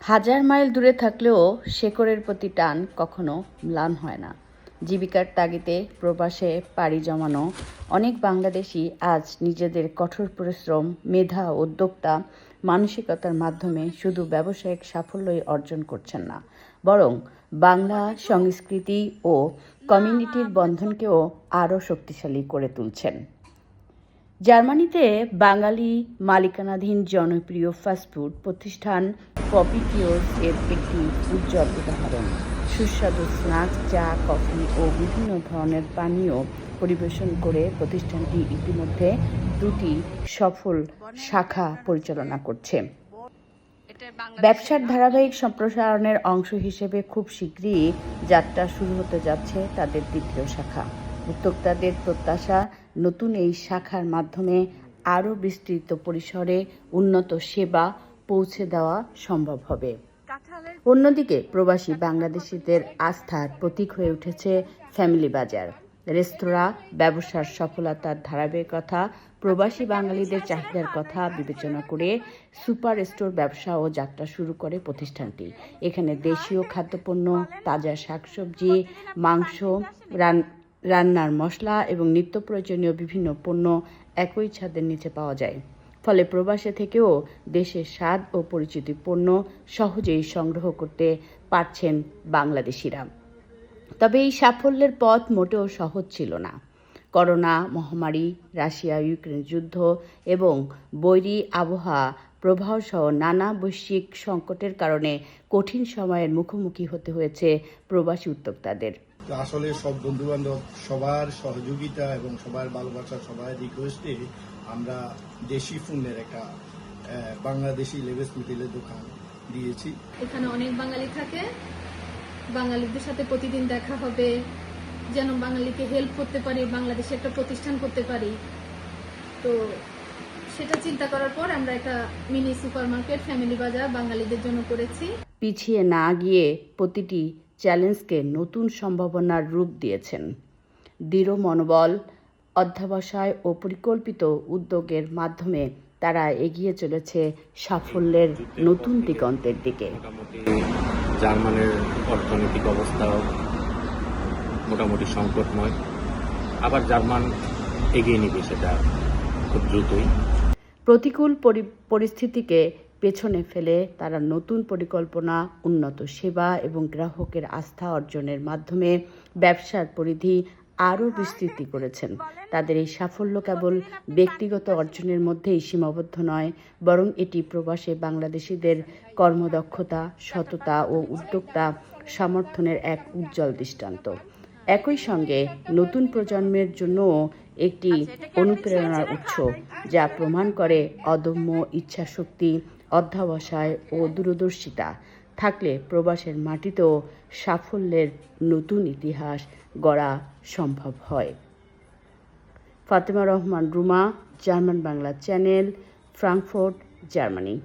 হাজার মাইল দূরে থাকলেও শেকড়ের প্রতি টান কখনো ম্লান হয় না। জীবিকার তাগিদে প্রবাসে পাড়ি জমানো অনেক বাংলাদেশি আজ নিজেদের কঠোর পরিশ্রম, মেধা, উদ্যোক্তা মানসিকতার মাধ্যমে শুধু ব্যবসায়িক সাফল্যই অর্জন করছেন না, বরং বাংলা সংস্কৃতি ও কমিউনিটির বন্ধনকেও আরও শক্তিশালী করে তুলছেন। জার্মানিতে বাঙালি মালিকানাধীন জনপ্রিয় ফাস্টফুড প্রতিষ্ঠান পপি কিওস এর একটি উজ্জ্বল উদাহরণ। সুস্বাদু স্ন্যাক্স, চা, কফি ও বিভিন্ন ধরনের পানীয় পরিবেশন করে প্রতিষ্ঠানটি ইতিমধ্যে 2টি সফল শাখা পরিচালনা করছে। ব্যবসার ধারাবাহিক সম্প্রসারণের অংশ হিসেবে খুব শীঘ্রই যাত্রা শুরু হতে যাচ্ছে তাদের 2য় শাখা। উদ্যোক্তাদের প্রত্যাশা, নতুন এই শাখার মাধ্যমে আরও বিস্তৃত পরিসরে উন্নত সেবা পৌঁছে দেওয়া সম্ভব হবে। অন্যদিকে প্রবাসী বাংলাদেশিদের আস্থার প্রতীক হয়ে উঠেছে ফ্যামিলি বাজার। রেস্তোরাঁ ব্যবসার সফলতার ধারাবাহিকতা, প্রবাসী বাঙালিদের চাহিদার কথা বিবেচনা করে সুপার স্টোর ব্যবসাও যাত্রা শুরু করে প্রতিষ্ঠানটি। এখানে দেশীয় খাদ্যপণ্য, তাজা শাকসবজি, মাংস, রান্নার মশলা এবং নিত্য প্রয়োজনীয় বিভিন্ন পণ্য একই ছাদের নিচে পাওয়া যায়। ফলে প্রবাসে থেকেও দেশের স্বাদ ও পরিচিত পণ্য সহজেই সংগ্রহ করতে পারছেন বাংলাদেশিরা। তবে এই সাফল্যের পথ মোটেও সহজ ছিল না। করোনা মহামারী, রাশিয়া ইউক্রেন যুদ্ধ এবং বৈরী আবহাওয়া প্রবাহসহ নানা বৈশ্বিক সংকটের কারণে কঠিন সময়ের মুখোমুখি হতে হয়েছে প্রবাসী উদ্যোক্তাদের। আসলে সব বন্ধু বান্ধব সবার সহযোগিতা এবং সবার ভালোবাসা, সবার রিকোয়েস্টে আমরা দেশি পণ্যের একটা বাংলাদেশি লেভেল মিটিলের দোকান দিয়েছি। এখানে অনেক বাঙালি থাকে, বাঙালিদের সাথে প্রতিদিন দেখা হবে, যেন বাঙালিকে হেল্প করতে পারি, বাংলাদেশে একটা প্রতিষ্ঠান করতে পারি। তো সেটা চিন্তা করার পর আমরা একটা মিনি সুপারমার্কেট ফ্যামিলি বাজার বাঙালিদের জন্য করেছি। পিছিয়ে না গিয়ে প্রতিটি চ্যালেঞ্জকে নতুন সম্ভাবনার রূপ দিয়েছেন। দৃঢ় মনোবল, অধ্যবসায় ও পরিকল্পিত উদ্যোগের মাধ্যমে তারা এগিয়ে চলেছে সাফল্যের নতুন দিগন্তের দিকে। জার্মানের অর্থনৈতিক অবস্থা মোটামুটি সংকটময়, আবার জার্মান এগিয়ে নিবে সেটা খুব দ্রুতই। প্রতিকূল পরিস্থিতিকে পেছনে ফেলে তারা নতুন পরিকল্পনা, উন্নত সেবা এবং গ্রাহকের আস্থা অর্জনের মাধ্যমে ব্যবসার পরিধি আরও বিস্তৃত করেছেন। তাদের এই সাফল্য কেবল ব্যক্তিগত অর্জনের মধ্যেই সীমাবদ্ধ নয়, বরং এটি প্রবাসে বাংলাদেশিদের কর্মদক্ষতা, সততা ও উদ্যোক্তা সমর্থনের এক উজ্জ্বল দৃষ্টান্ত। একই সঙ্গে নতুন প্রজন্মের জন্যও একটি অনুপ্রেরণার উৎস, যা প্রমাণ করে অদম্য ইচ্ছাশক্তি, অধ্যবসায় ও দূরদর্শিতা থাকলে প্রবাসের মাটিতেও সাফল্যের নতুন ইতিহাস গড়া সম্ভব হয়। Fatema Rahman Ruma, German Bangla channel, Frankfurt, Germany.